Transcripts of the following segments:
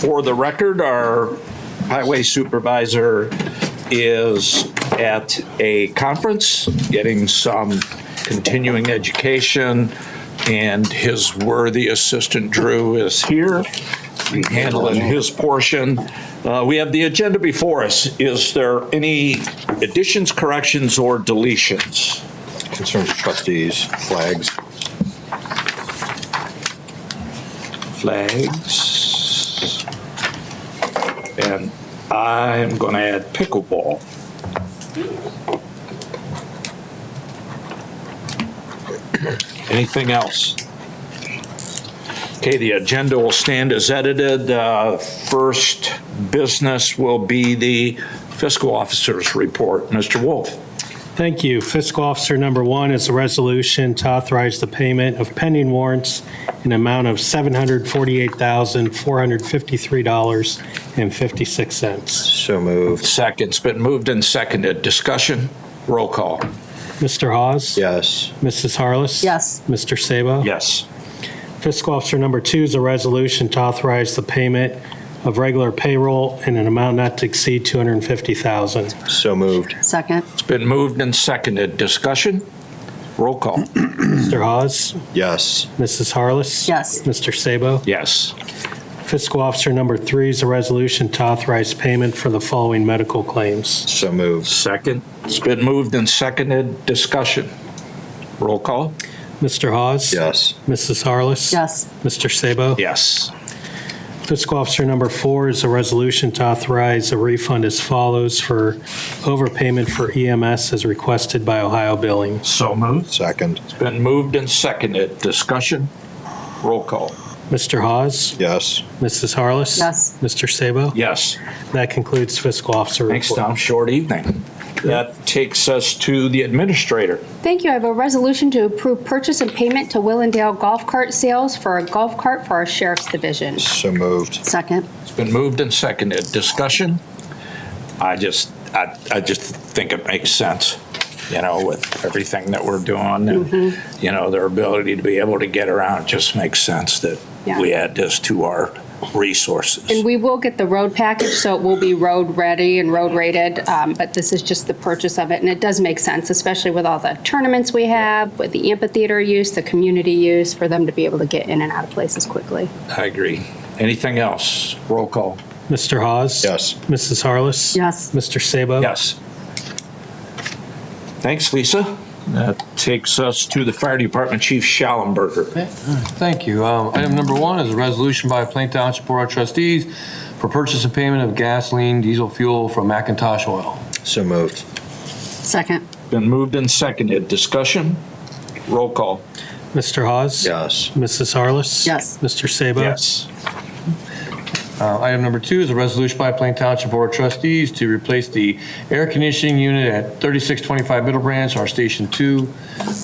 For the record, our highway supervisor is at a conference getting some continuing education, and his worthy assistant Drew is here handling his portion. We have the agenda before us. Is there any additions, corrections, or deletions? Concerns of trustees, flags. Flags. And I'm going to add pickleball. Anything else? Okay, the agenda will stand as edited. First business will be the fiscal officer's report. Mr. Wolf. Thank you. Fiscal Officer number 1 is a resolution to authorize the payment of pending warrants in amount of $748,453.56. So moved. Second. It's been moved and seconded. Discussion? Roll call. Mr. Hawes? Yes. Mrs. Harless? Yes. Mr. Sabo? Yes. Fiscal Officer number 2 is a resolution to authorize the payment of regular payroll in an amount not to exceed $250,000. So moved. Second. It's been moved and seconded. Discussion? Roll call. Mr. Hawes? Yes. Mrs. Harless? Yes. Mr. Sabo? Yes. Fiscal Officer number 3 is a resolution to authorize payment for the following medical claims. So moved. Second. It's been moved and seconded. Discussion? Roll call. Mr. Hawes? Yes. Mrs. Harless? Yes. Mr. Sabo? Yes. Fiscal Officer number 4 is a resolution to authorize a refund as follows for overpayment for EMS as requested by Ohio Billing. So moved. Second. It's been moved and seconded. Discussion? Roll call. Mr. Hawes? Yes. Mrs. Harless? Yes. Mr. Sabo? Yes. That concludes Fiscal Officer report. Thanks, Tom. Short evening. That takes us to the administrator. Thank you. I have a resolution to approve purchase and payment to Willendale Golf Cart Sales for a golf cart for our Sheriff's Division. So moved. Second. It's been moved and seconded. Discussion? I just think it makes sense, with everything that we're doing and, their ability to be able to get around. It just makes sense that we add this to our resources. And we will get the road package, so it will be road ready and road rated, but this is just the purchase of it. And it does make sense, especially with all the tournaments we have, with the amphitheater use, the community use, for them to be able to get in and out of places quickly. I agree. Anything else? Roll call. Mr. Hawes? Yes. Mrs. Harless? Yes. Mr. Sabo? Yes. Thanks, Lisa. That takes us to the Fire Department Chief Schallenberger. Thank you. Item number 1 is a resolution by Plain Township Board of Trustees for purchase and payment of gasoline, diesel fuel from McIntosh Oil. So moved. Second. Been moved and seconded. Discussion? Roll call. Mr. Hawes? Yes. Mrs. Harless? Yes. Mr. Sabo? Yes. Item number 2 is a resolution by Plain Township Board of Trustees to replace the air conditioning unit at 3625 Middle Branch, our Station 2,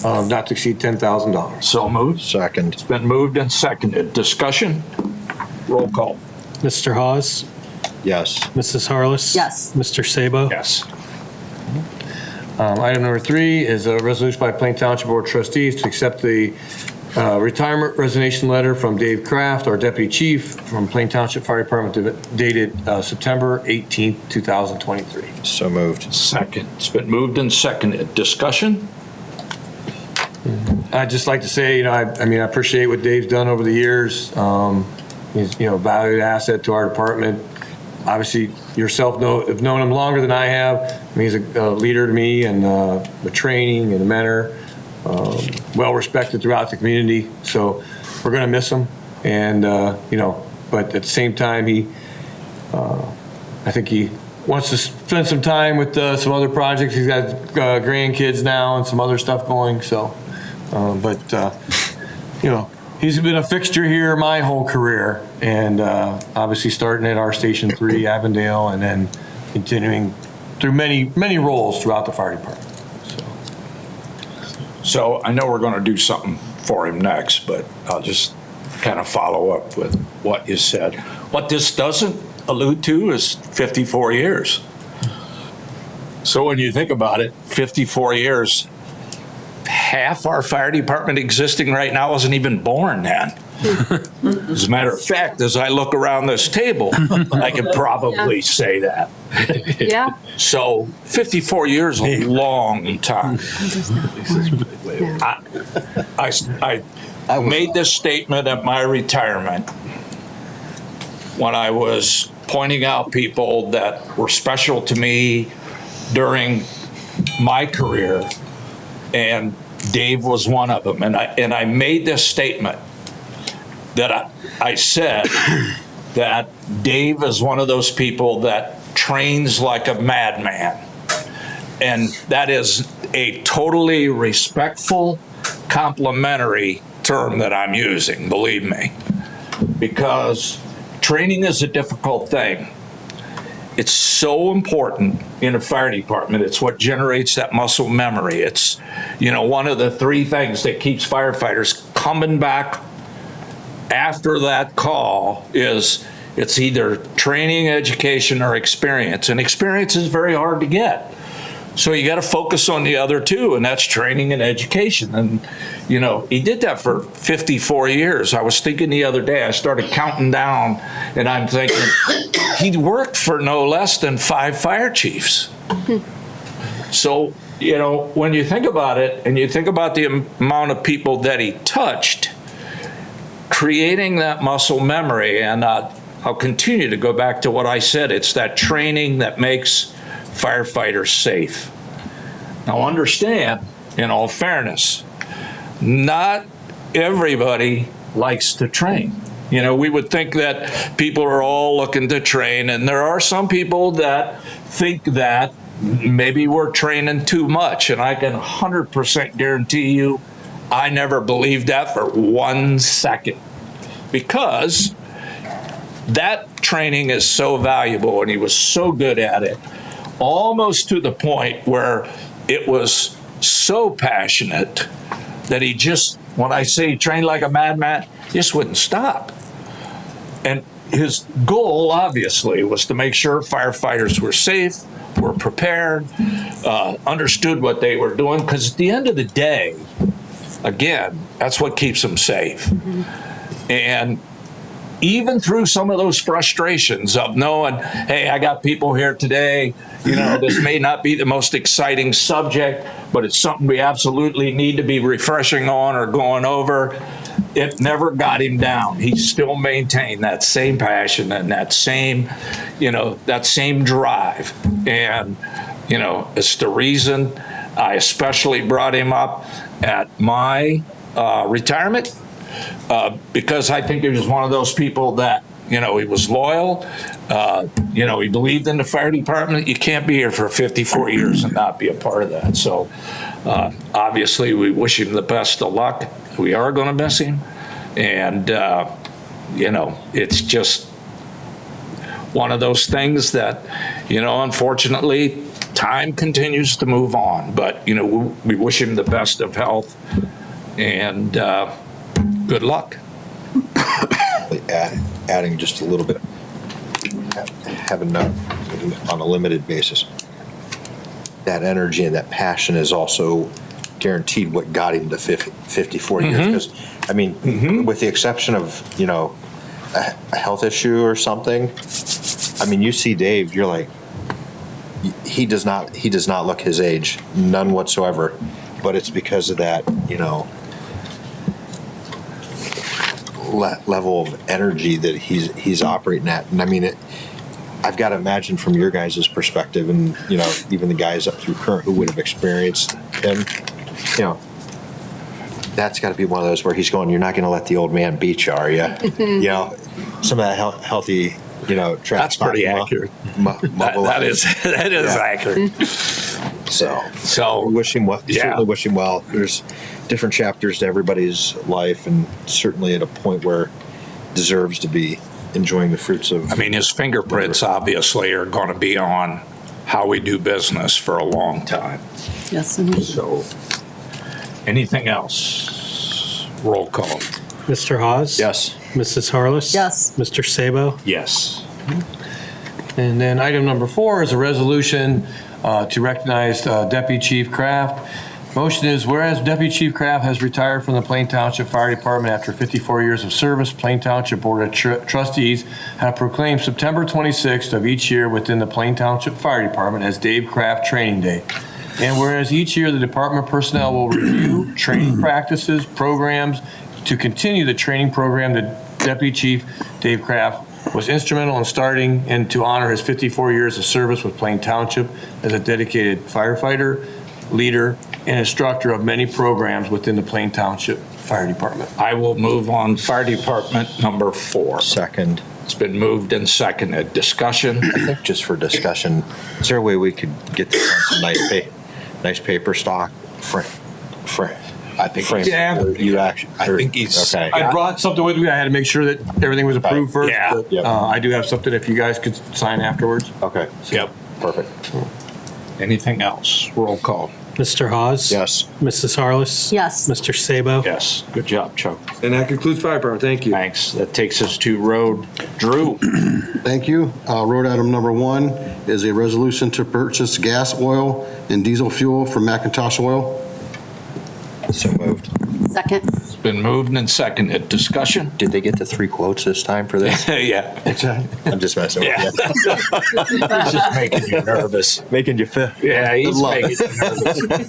not to exceed $10,000. So moved. Second. It's been moved and seconded. Discussion? Roll call. Mr. Hawes? Yes. Mrs. Harless? Yes. Mr. Sabo? Yes. Item number 3 is a resolution by Plain Township Board of Trustees to accept the retirement resignation letter from Dave Kraft, our Deputy Chief from Plain Township Fire Department, dated September 18th, 2023. So moved. Second. It's been moved and seconded. Discussion? I'd just like to say, I appreciate what Dave's done over the years. He's, a valued asset to our department. Obviously, yourself have known him longer than I have. He's a leader to me and a training and a mentor. Well respected throughout the community, so we're going to miss him. And but at the same time, I think he wants to spend some time with some other projects. He's got grandkids now and some other stuff going. So, he's been a fixture here my whole career, and obviously starting at our Station 3, Avondale, and then continuing through many roles throughout the fire department. So I know we're going to do something for him next, but I'll just kind of follow up with what you said. What this doesn't allude to is 54 years. So when you think about it, 54 years, half our fire department existing right now wasn't even born then. As a matter of fact, as I look around this table, I could probably say that. Yeah. So 54 years is a long time. I made this statement at my retirement when I was pointing out people that were special to me during my career, and Dave was one of them. And I made this statement that I said that Dave is one of those people that trains like a madman. And that is a totally respectful, complimentary term that I'm using, believe me, because training is a difficult thing. It's so important in a fire department. It's what generates that muscle memory. It's, one of the three things that keeps firefighters coming back after that call is it's either training, education, or experience. And experience is very hard to get. So you got to focus on the other two, and that's training and education. And, he did that for 54 years. I was thinking the other day, I started counting down, and I'm thinking, he worked for no less than 5 fire chiefs. So, when you think about it, and you think about the amount of people that he touched, creating that muscle memory, and I'll continue to go back to what I said, it's that training that makes firefighters safe. Now understand, in all fairness, not everybody likes to train. We would think that people are all looking to train, and there are some people that think that maybe we're training too much, and I can 100% guarantee you I never believed that for 1 second, because that training is so valuable, and he was so good at it, almost to the point where it was so passionate that he just, when I say he trained like a madman, just wouldn't stop. And his goal, obviously, was to make sure firefighters were safe, were prepared, understood what they were doing, because at the end of the day, again, that's what keeps them safe. Mm-hmm. And even through some of those frustrations of knowing, hey, I got people here today, this may not be the most exciting subject, but it's something we absolutely need to be refreshing on or going over. It never got him down. He still maintained that same passion and that same drive. And, it's the reason I especially brought him up at my retirement. Because I think he was one of those people that, he was loyal, he believed in the fire department. You can't be here for 54 years and not be a part of that. So obviously we wish him the best of luck. We are going to miss him. And, it's just one of those things that, unfortunately, time continues to move on. But, we wish him the best of health and good luck. Adding just a little bit, having on a limited basis, that energy and that passion is also guaranteed what got him to 54 years. Because, with the exception of, a health issue or something, you see Dave, you're like, he does not look his age, none whatsoever. But it's because of that, level of energy that he's operating at. And I've got to imagine from your guys' perspective, and even the guys up through current who would have experienced him, that's got to be one of those where he's going, you're not going to let the old man beat you, are you? Some of that healthy, that's pretty accurate. That is accurate. So we wish him well. Certainly wish him well. There's different chapters to everybody's life, and certainly at a point where deserves to be enjoying the fruits of. His fingerprints obviously are going to be on how we do business for a long time. Yes, indeed. So, anything else? Roll call. Mr. Hawes? Yes. Mrs. Harless? Yes. Mr. Sabo? Yes. And then item number 4 is a resolution to recognize Deputy Chief Kraft Motion is, whereas Deputy Chief Kraft has retired from the Plain Township Fire Department after 54 years of service, Plain Township Board of Trustees have proclaimed September 26th of each year within the Plain Township Fire Department as Dave Kraft Training Day. And whereas each year the department personnel will review training practices, programs to continue the training program that Deputy Chief Dave Kraft was instrumental in starting and to honor his 54 years of service with Plain Township as a dedicated firefighter, leader, and instructor of many programs within the Plain Township Fire Department. I will move on fire department number 4. Second. It's been moved and seconded. Discussion? I think just for discussion, is there a way we could get this on some nice paper stock? I think. Frame. Yeah. You actually. I think he's. Okay. I brought something with me. I had to make sure that everything was approved first. Yeah. but, Yep. I do have something if you guys could sign afterwards. Okay. Yep. Perfect. Anything else? Roll call. Mr. Hawes? Yes. Mrs. Harless? Yes. Mr. Sabo? Yes. Good job, Chuck. And that concludes Fire Department. Thank you. Thanks. That takes us to road. Drew? Thank you. Road item number 1 is a resolution to purchase gas, oil, and diesel fuel from McIntosh Oil. So moved. Second. It's been moved and seconded. Discussion? Did they get the 3 quotes this time for this? Yeah. I'm just messing with Yeah. you. He's just making you nervous. Making you feel. Yeah, he's luck. making you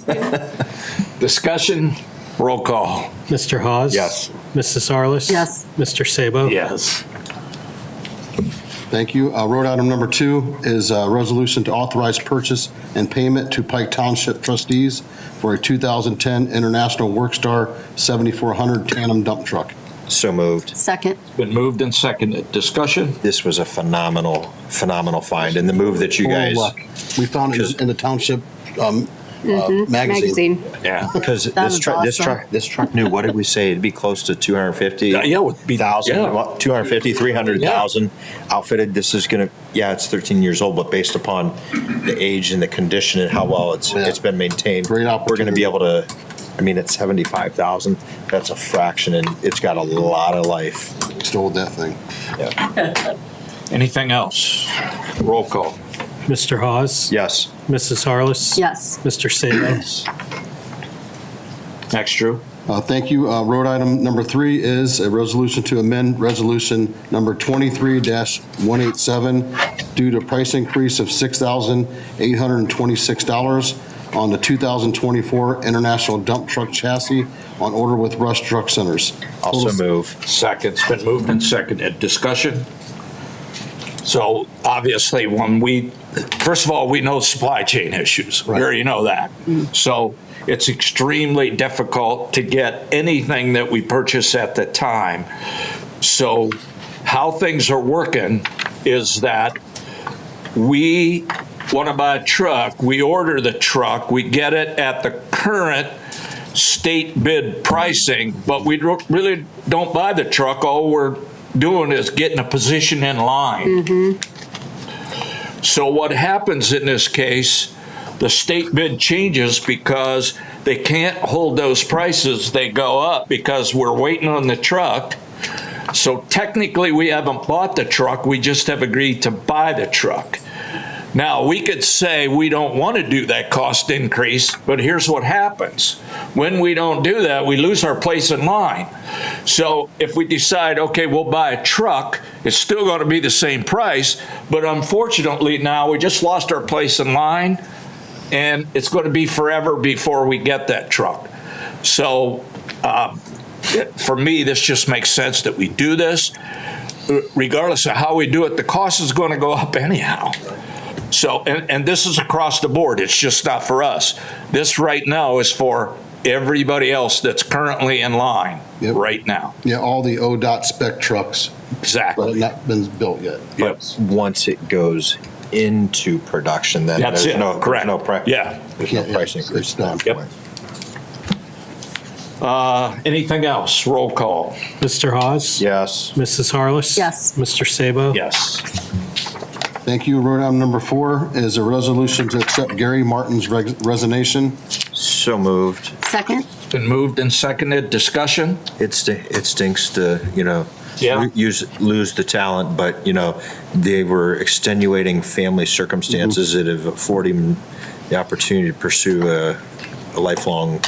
nervous. Discussion? Roll call. Mr. Hawes? Yes. Mrs. Harless? Yes. Mr. Sabo? Yes. Thank you. Road item number 2 is a resolution to authorize purchase and payment to Pike Township trustees for a 2010 International Workstar 7400 tandem dump truck. So moved. Second. Been moved and seconded. Discussion? This was a phenomenal find, and the move that you guys. We found it in the township magazine. Yeah. Because That this was truck, awesome. this truck knew, what did we say? It'd be close to 250. Yeah, it would be- 250, 300,000 outfitted. This is gonna, it's 13 years old, but based upon the age and the condition and how well it's been maintained. Great We're gonna be opportunity. able to, I mean, at 75,000, that's a fraction, and it's got a lot of life. Stole that thing. Yeah. Anything else? Roll call. Mr. Hawes? Yes. Mrs. Harless? Yes. Mr. Sabo? Next, Drew. Thank you. Road item number 3 is a resolution to amend resolution number 23-187 due to price increase of $6,826 on the 2024 International Dump Truck Chassis on order with Rush Truck Centers. Also Total- move. Second. It's been moved and seconded. Discussion? So obviously, first of all, we know supply chain issues. We already know that. So it's extremely difficult to get anything that we purchase at the time. So how things are working is that we want to buy a truck, we order the truck, we get it at the current state bid pricing, but we really don't buy the truck. All we're doing is getting a position in line. So what happens in this case, the state bid changes because they can't hold those prices. They go up because we're waiting on the truck. So technically, we haven't bought the truck. We just have agreed to buy the truck. Now, we could say we don't want to do that cost increase, but here's what happens. When we don't do that, we lose our place in line. So if we decide, okay, we'll buy a truck, it's still going to be the same price, but unfortunately now we just lost our place in line, and it's going to be forever before we get that truck. So for me, this just makes sense that we do this. Regardless of how we do it, the cost is going to go up anyhow. So, and this is across the board. It's just not for us. This right now is for everybody else that's currently in line Yep. right now. Yeah, all the ODOT spec trucks, but Exactly. not been built yet. Yep. Once it goes into production, then That's there's it. no, Correct. there's no price. Yeah. There's no Yeah, price it's increase. done. Yep. Anything else? Roll call. Mr. Hawes? Yes. Mrs. Harless? Yes. Mr. Sabo? Yes. Thank you. Road item number 4 is a resolution to accept Gary Martin's resignation. So moved. Second. Been moved and seconded. Discussion? It stinks to, Yeah. lose the talent, but, they were extenuating family circumstances that have afforded him the opportunity to pursue a lifelong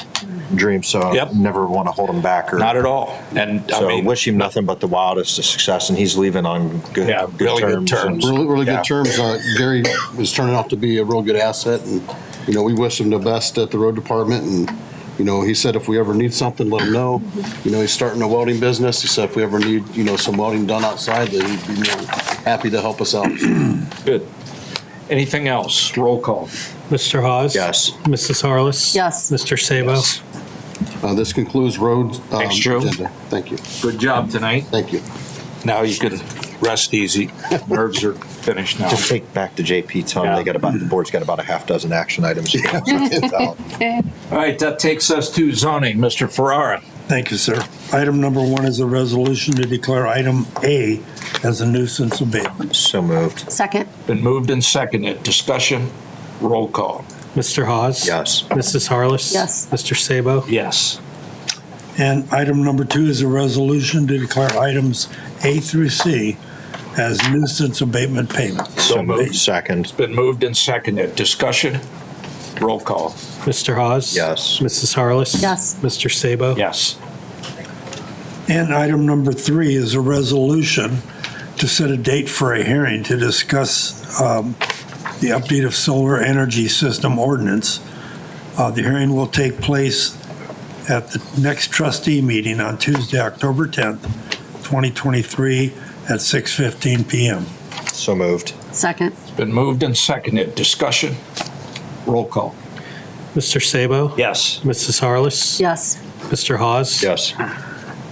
dream, so Yep. never want to hold him back. Or Not at all. And I So mean, wish him nothing but the wildest of success, and he's leaving on good, Yeah, really good terms. Really, really Yeah. good terms. Gary is turning out to be a real good asset, and, you know, we wish him the best at the road department, and, you know, he said if we ever need something, let him know. You know, he's starting a welding business. He said if we ever need, you know, some welding done outside, that he'd be more happy to help us out. good. Anything else? Roll call. Mr. Hawes? Yes. Mrs. Harless? Yes. Mr. Sabo? Yes. This concludes road. Thanks, Joe. agenda. Thank you. Good job tonight. Thank you. Now you can rest easy. Nerves are finished now. Just take back to JP, tell him Yeah. they got about, the board's got about a half dozen action items. All right, that takes us to zoning. Mr. Ferrara. Thank you, sir. Item number 1 is a resolution to declare item A as a nuisance abatement. So moved. Second. Been moved and seconded. Discussion. Roll call. Mr. Hawes? Yes. Mrs. Harless? Yes. Mr. Sabo? Yes. And item number 2 is a resolution to declare items A through C as nuisance abatement payments. So moved. Second. Been moved and seconded. Discussion. Roll call. Mr. Hawes? Yes. Mrs. Harless? Yes. Mr. Sabo? Yes. And item number 3 is a resolution to set a date for a hearing to discuss the update of solar energy system ordinance. The hearing will take place at the next trustee meeting on Tuesday, October 10th, 2023 at 6:15 PM. So moved. Second. Been moved and seconded. Discussion. Roll call. Mr. Sabo? Yes. Mrs. Harless? Yes. Mr. Hawes? Yes.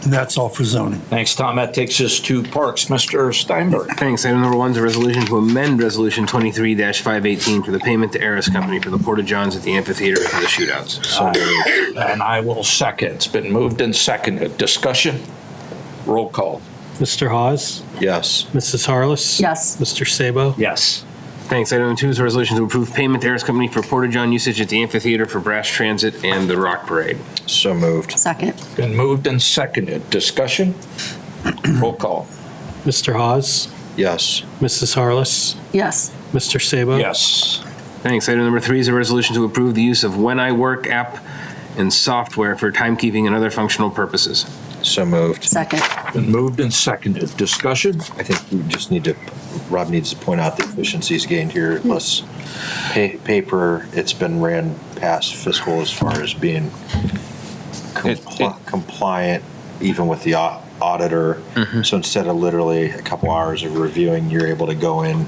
And that's all for zoning. Thanks, Tom. That takes us to parks. Mr. Steinberg. Thanks. Item number 1 is a resolution to amend Resolution 23-518 for the payment to Aris Company for the Porta Johns at the amphitheater for the shootouts. And I will second. It's been moved and seconded. Discussion. Roll call. Mr. Hawes? Yes. Mrs. Harless? Yes. Mr. Sabo? Yes. Thanks. Item number 2 is a resolution to approve payment to Aris Company for Porta John usage at the amphitheater for Brass Transit and the Rock Parade. So moved. Second. Been moved and seconded. Discussion. Roll call. Mr. Hawes? Yes. Mrs. Harless? Yes. Mr. Sabo? Yes. Thanks. Item number 3 is a resolution to approve the use of When I Work app and software for timekeeping and other functional purposes. So moved. Second. Been moved and seconded. Discussion. I think we just need to, Rob needs to point out the efficiencies gained here. Less paper, it's been ran past fiscal as far as being compliant, even with the auditor. So instead of literally a couple hours of reviewing, you're able to go in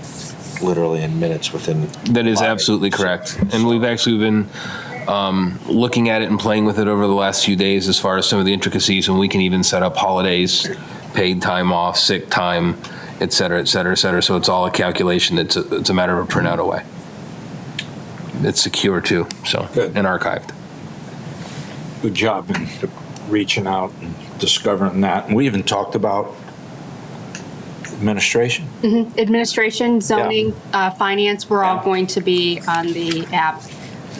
literally in minutes within. That is 5. absolutely correct. And we've actually been looking at it and playing with it over the last few days as far as some of the intricacies, and we can even set up holidays, paid time off, sick time, et cetera, et cetera, et cetera. So it's all a calculation. It's a matter of a printout away. It's secure too, so, Good. and archived. Good job in reaching out and discovering that. And we even talked about administration. Administration, zoning, finance, we're all Yeah. going to be on the app.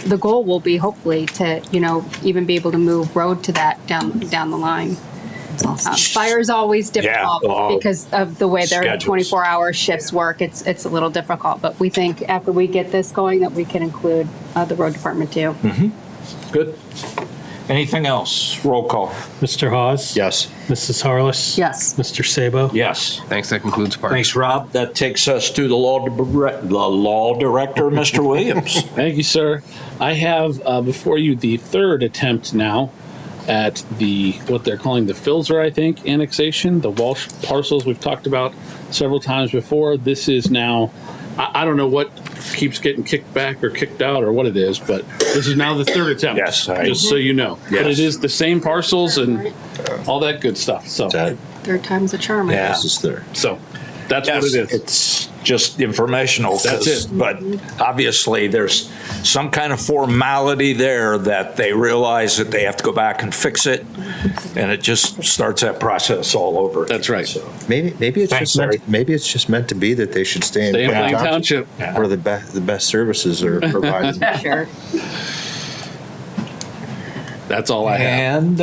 The goal will be hopefully to, you know, even be able to move road to that down the line. Fire is always difficult well, because of the way their schedules. 24-hour shifts work. It's a little difficult, but we think after we get this going that we can include the road department too. Good. Anything else? Roll call. Mr. Hawes? Yes. Mrs. Harless? Yes. Mr. Sabo? Yes. Thanks. That concludes part. Thanks, Rob. That takes us to the law director, Mr. Williams. Thank you, sir. I have before you the third attempt now at the what they're calling the Filzer, I think, annexation, the Walsh parcels we've talked about several times before. This is now, I don't know what keeps getting kicked back or kicked out or what it is, but this is now the third attempt. Yes, just so you know. Yes. But it is the same parcels and all that good stuff. So, That, Third time's a charm. I Yeah. guess. this is there. so that's Yes, what it is. it's just informational. That's it. But obviously, there's some kind of formality there that they realize that they have to go back and fix it, and it just starts that process all over. That's right. So, Maybe it's Thanks, just meant, Larry. maybe it's just meant to be that they should stay in Stay in Plain Plain Township. where the best services are provided. Sure. That's all I have. And,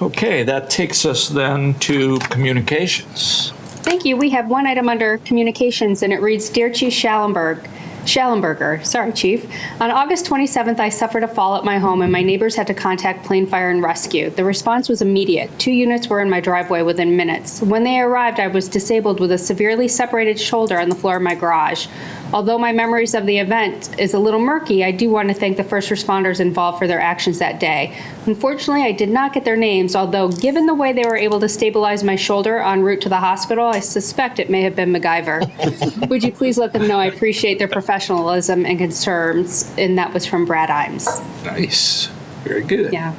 okay, that takes us then to communications. Thank you. We have one item under communications, and it reads, Dear Chief Schallenberg, Schallenberger, sorry, Chief. On August 27th, I suffered a fall at my home and my neighbors had to contact Plain Fire and Rescue. The response was immediate. 2 units were in my driveway within minutes. When they arrived, I was disabled with a severely separated shoulder on the floor of my garage. Although my memories of the event is a little murky, I do want to thank the first responders involved for their actions that day. Unfortunately, I did not get their names, although given the way they were able to stabilize my shoulder en route to the hospital, I suspect it may have been MacGyver. Would you please let them know I appreciate their professionalism and concerns, and that was from Brad Imes. Nice. Very good. Yeah.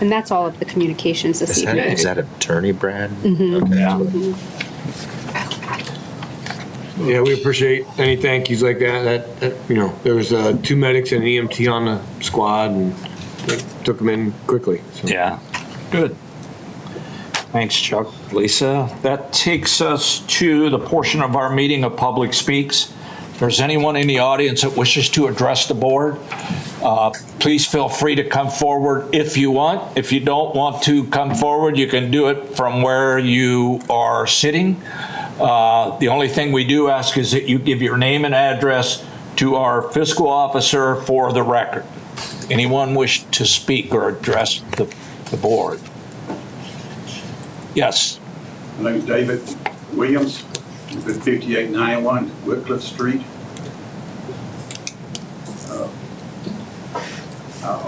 And that's all of the communications this Is evening. that attorney Brad? Yeah. Yeah, we appreciate any thank yous like that. There was 2 medics and an EMT on the squad, and they took them in quickly. So. Yeah, good. Thanks, Chuck. Lisa, that takes us to the portion of our meeting of public speaks. If there's anyone in the audience that wishes to address the board, please feel free to come forward if you want. If you don't want to come forward, you can do it from where you are sitting. The only thing we do ask is that you give your name and address to our fiscal officer for the record. Anyone wish to speak or address the board? Yes. My name is David Williams, live at 5891 Whitcliffe Street.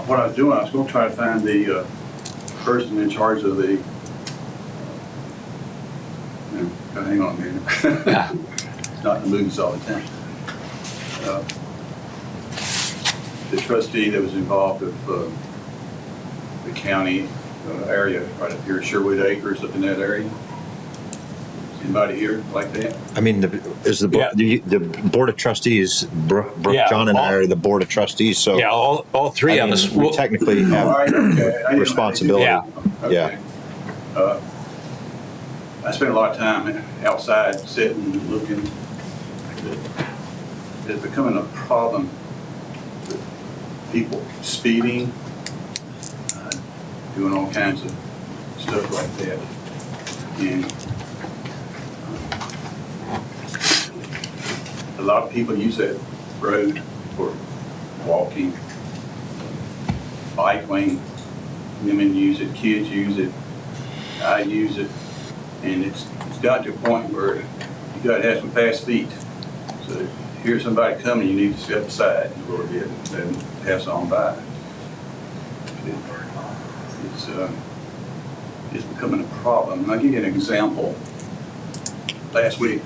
What I was doing, I was going to try to find the person in charge of the, hang on a minute. Yeah. Not in the movies all the time. The trustee that was involved with the county area right up here, Sherwood Acres, up in that area. Anybody here like that? I mean, the Board of Trustees, Brooke, Yeah, John and I are the Board of Trustees, so. Yeah, all three of us. We technically All right, have okay. I didn't- responsibility. Yeah. Okay. I spent a lot of time outside sitting and looking. It's becoming a problem with people speeding, doing all kinds of stuff like that. And a lot of people use that road for walking, bike lane. Women use it, kids use it, I use it, and it's got to a point where you got to have some fast feet. So if you hear somebody coming, you need to step aside a little bit and pass on by. It's becoming a problem. And I'll give you an example. Last week,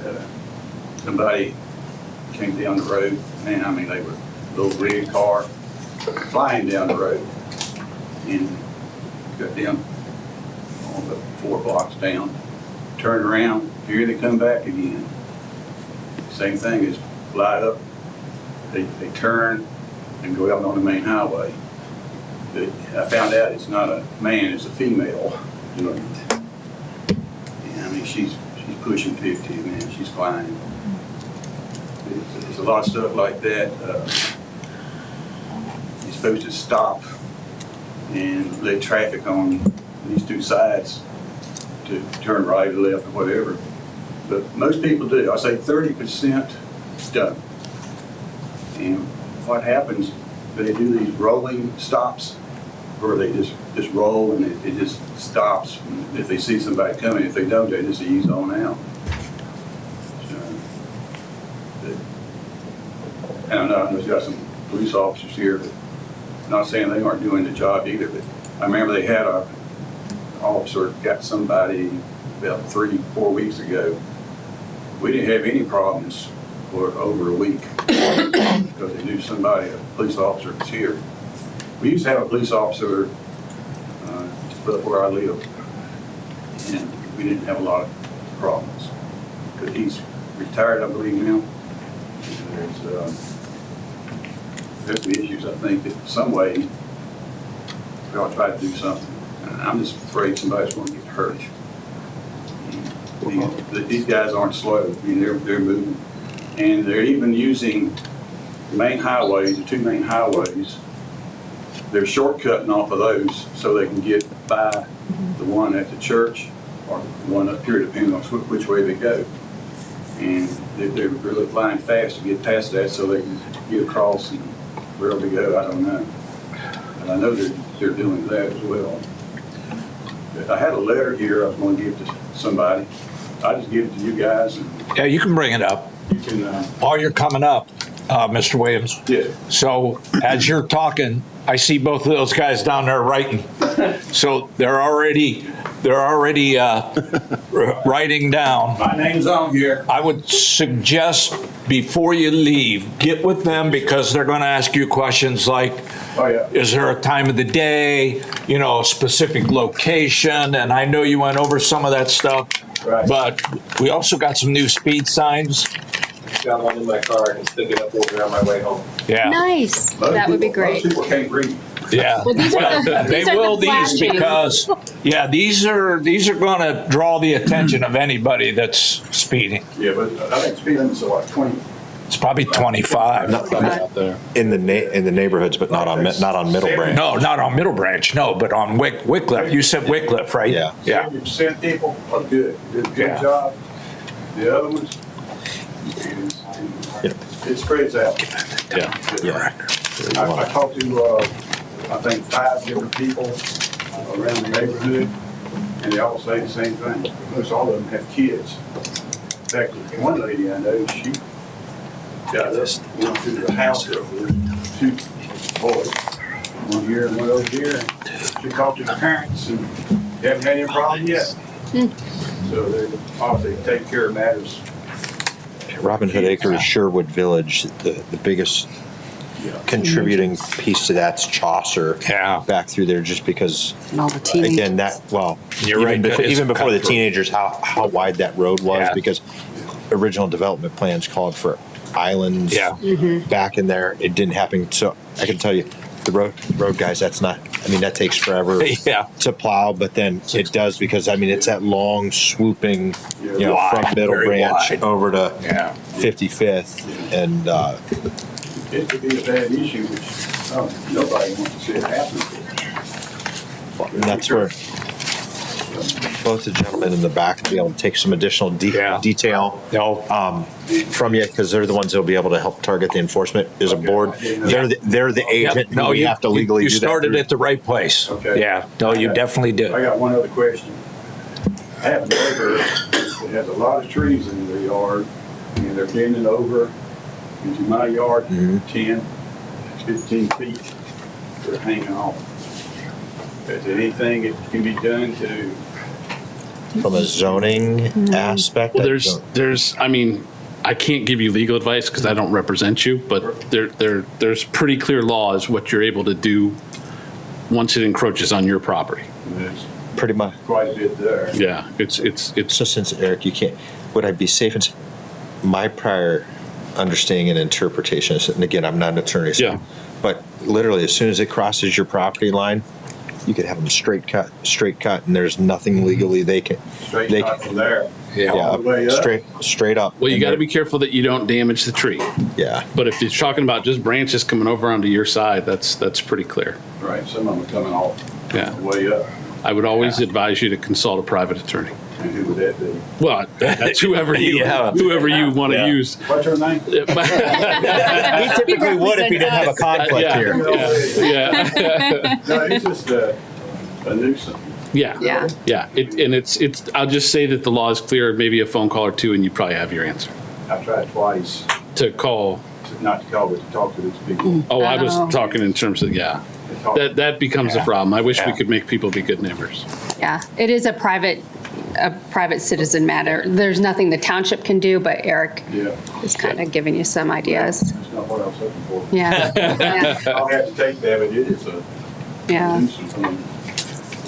somebody came down the road. Man, I mean, they were a little red car flying down the road and got down on the 4 blocks down, turned around, here they come back again. Same thing, is fly up, they turn and go out on the main highway. But I found out it's not a man, it's a female doing it. And I mean, she's pushing 50, man, she's flying. There's a lot of stuff like that. You're supposed to stop and let traffic on these 2 sides to turn right or left or whatever. But most people do. I say 30% don't. And what happens, they do these rolling stops where they just roll and it just stops if they see somebody coming. If they don't, they just ease on out. I don't know, there's got some police officers here, but I'm not saying they aren't doing the job either, but I remember they had an officer got somebody about 3-4 weeks ago. We didn't have any problems for over a week because they knew somebody, a police officer was here. We used to have a police officer just up where I live, and we didn't have a lot of problems. But he's retired, I believe now. There's the issues, I think, that in some way we ought to try to do something. I'm just afraid somebody's going to get hurt. These guys aren't slow. I mean, they're moving. And they're even using main highways, the 2 main highways. They're shortcutting off of those so they can get by the one at the church or the one up here, depending on which way they go. And they're really flying fast to get past that so they can get across and where they go, I don't know. And I know they're doing that as well. I had a letter here I was going to give to somebody. I just give it to you guys and Yeah, you can bring it up. you can, While you're coming up, Mr. Williams. yeah. So as you're talking, I see both of those guys down there writing. So they're already writing down. My name's on here. I would suggest before you leave, get with them because they're going to ask you questions like, Oh, yeah. is there a time of the day, you know, a specific location? And I know you went over some of that stuff. Right. But we also got some new speed signs. Got one in my car and stick it up over on my way home. Yeah. Nice. That would be great. Most people can't read. Yeah. Well, these are the- They these are the will these flashing. because, yeah, these are going to draw the attention of anybody that's speeding. Yeah, but I think speed limit's like 20. It's probably 25. Out there. In the neighborhoods, but not on Middle Branch. No, not on Middle Branch, no, but on Wickliffe. You said Wickliffe, right? Yeah. Yeah. 70% people are good. Did a good Yeah. job. The other ones, it spreads out. Yeah. Yeah. I talked to, I think 5 different people around the neighborhood, and they all say the same thing. Most all of them have kids. In fact, one lady I know, she got us, went to the house with 2 boys, one here and one over here. She talked to the parents and haven't had any problem yet. So they obviously take care of matters. Robin Hood Acres, Sherwood Village, the biggest contributing piece to that's Chaucer. Yeah. Back through there, just because, And all the teenagers. again, You're right, that is even before the cutthroat. teenagers, how wide that road was, Yeah. because original development plans called for islands Yeah. back in there. It didn't happen. So I can tell you, the road guys, that takes forever Yeah. to plow, but then it does because, it's that long swooping, Wide, from Middle very Branch wide. over to Yeah. 55th. And, It could be a bad issue, which nobody wants to see it happen. and that's where both the gentlemen in the back will be able to take some additional Yeah. detail No. from you, because they're the ones that'll be able to help target the enforcement as a board. They're the agent. Yep. who No, we have to legally you do that started through. at the right place. Okay. Yeah. No, you definitely I did. got one other question. I have a neighbor that has a lot of trees in their yard, and they're bending over into my yard, 10, 15 feet. They're hanging off. Is there anything that can be done to, From a zoning aspect. Well, I don't- I mean, I can't give you legal advice because I don't represent you, but there's pretty clear laws what you're able to do once it encroaches on your property. there's pretty much. quite a bit there. Yeah, it's So since Eric, you can't, would I be safe and my prior understanding and interpretation is, and again, I'm not an attorney, so, Yeah. but literally as soon as it crosses your property line, you could have them straight cut, and there's nothing legally they can. Straight they shot can- from there. Yeah. All the way up. straight up. well, you And got to they're- be careful that you don't damage the tree. Yeah. But if you're talking about just branches coming over onto your side, that's pretty clear. Right, some of them are coming off Yeah. way up. I would always advise you to consult a private attorney. And who would that be? Well, that's whoever you Yeah. want to use. What's her name? He typically would if he didn't have a conflict Yeah. here. Yeah. No, it's just a nuisance. Yeah. Yeah. Yeah. It's, I'll just say that the law is clear, maybe a phone call or two, and you probably have your answer. I've tried twice, To call, not to call, but to talk to these people. oh, I was Oh. talking in terms of, yeah. They talk- That becomes a problem. I wish we Yeah. could make people be good neighbors. Yeah, it is a private citizen matter. There's nothing the township can do, but Eric Yeah, is kind of giving you some ideas. that's not what I was looking for. Yeah, yeah, I'll have to take that, but it is a yeah. nuisance. I mean,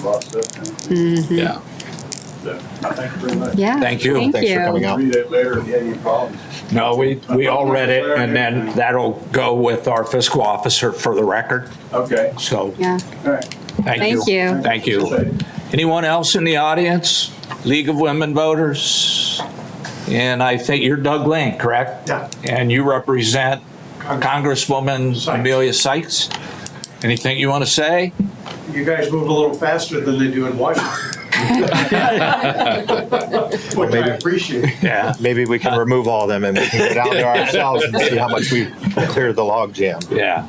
a lot of stuff. Yeah. So, I thank you very much. Yeah. Thank you. Thank Thanks for coming you. out. Read that letter if you had any problems. No, we all read it, and then that'll go with our fiscal officer for the record. Okay, So, Yeah, all right. thank you. Thank you. Thank you. Anyone else in the audience? League of Women Voters? And I think you're Doug Lane, correct? Yeah. And you represent Congresswoman Sykes. Amelia Sykes? Anything you want to say? You guys move a little faster than they do in Washington. Well, maybe, Yeah, maybe we can remove all of them and we can go down there ourselves and see how much we've cleared the log jam. yeah.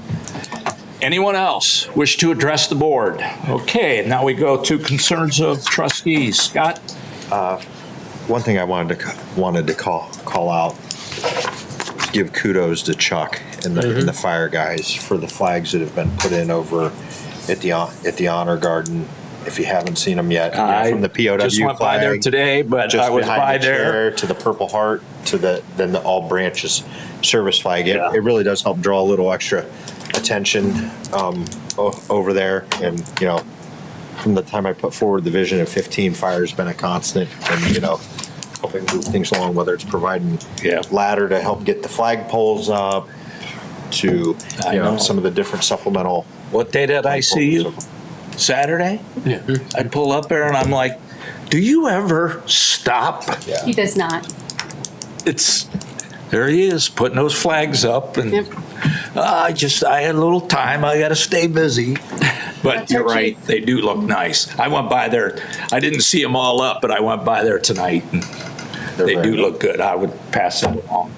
Anyone else wish to address the board? Okay, now we go to concerns of trustees. Scott? One thing I wanted to call out, give kudos to Chuck and the fire guys for the flags that have been put in over at the Honor Garden. If you haven't seen them yet, from the POW just went by there flag, today, but just I was behind by the there. chair, to the Purple Heart, to then the All Branches service flag. It really does help draw a little extra attention over there. And from the time I put forward the vision of 15, fire's been a constant, and helping move things along, whether it's providing ladder to help get the flag poles up, to I know. some of the different supplemental. What day did I see you? Saturday? Yeah. I pull up there and I'm like, do you ever stop? He does not. There he is, putting those flags up, and Yep. I had a little time, I gotta stay busy. But That's you're our right, chief. they do look nice. I went by there, I didn't see them all up, but I went by there tonight, and they very do nice. look good. I would pass that along.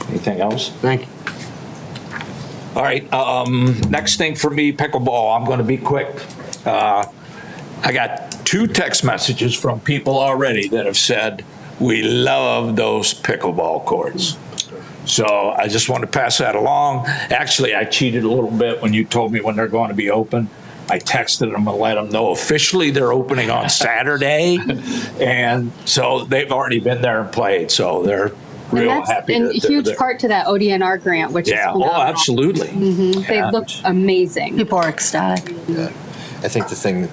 Anything else? Thank you. All right, next thing for me, pickleball. I'm going to be quick. I got 2 text messages from people already that have said, we love those pickleball courts. So I just want to pass that along. Actually, I cheated a little bit when you told me when they're going to be open. I texted them and let them know officially they're opening on Saturday. And so they've already been there and played, so they're And real that's happy. in that they're huge there. part to that ODNR grant, which is Yeah, oh, phenomenal. absolutely. They Yeah. look amazing. People are ecstatic. I think the thing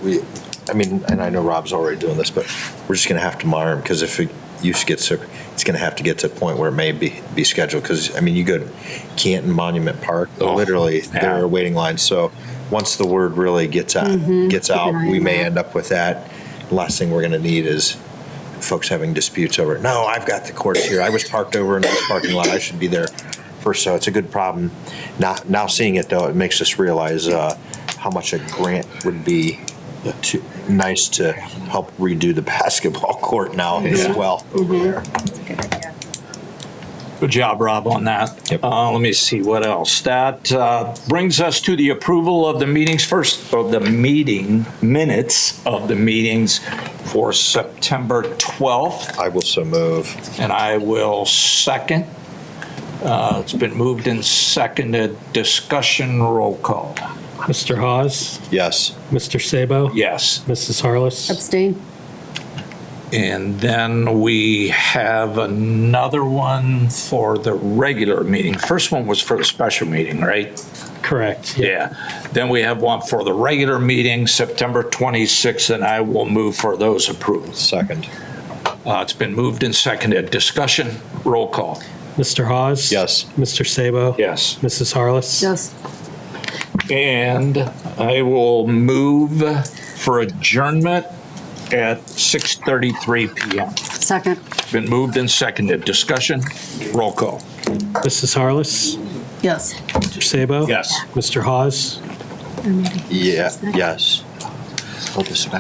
and I know Rob's already doing this, but we're just going to have to monitor him, because if use gets to, it's going to have to get to a point where it may be scheduled. Because you go to Canton Monument Park, literally there are waiting lines. So once the word really gets out, we may end up with that. The last thing we're going to need is folks having disputes over, no, I've got the courts here. I was parked over in this parking lot. I should be there first. So it's a good problem. Now seeing it, though, it makes us realize how much a grant would be nice to help redo the basketball court now as well over there. Good job, Rob, on that. Yep. Let me see what else. That brings us to the approval of the minutes of the meetings for September 12th, I will so move. and I will second. It's been moved and seconded. Discussion, roll call. Mr. Hawes? Yes. Mr. Sabo? Yes. Mrs. Harless? Abstain. And then we have another one for the regular meeting. First one was for the special meeting, right? Correct. Yeah. Then we have one for the regular meeting, September 26th, and I will move for those approvals. Second. It's been moved and seconded. Discussion, roll call. Mr. Hawes? Yes. Mr. Sabo? Yes. Mrs. Harless? Yes. And I will move for adjournment at 6:33 PM. Second. Been moved and seconded. Discussion, roll call. Mrs. Harless? Yes. Mr. Sabo? Yes. Mr. Hawes? Yeah. Yes. Hold this back.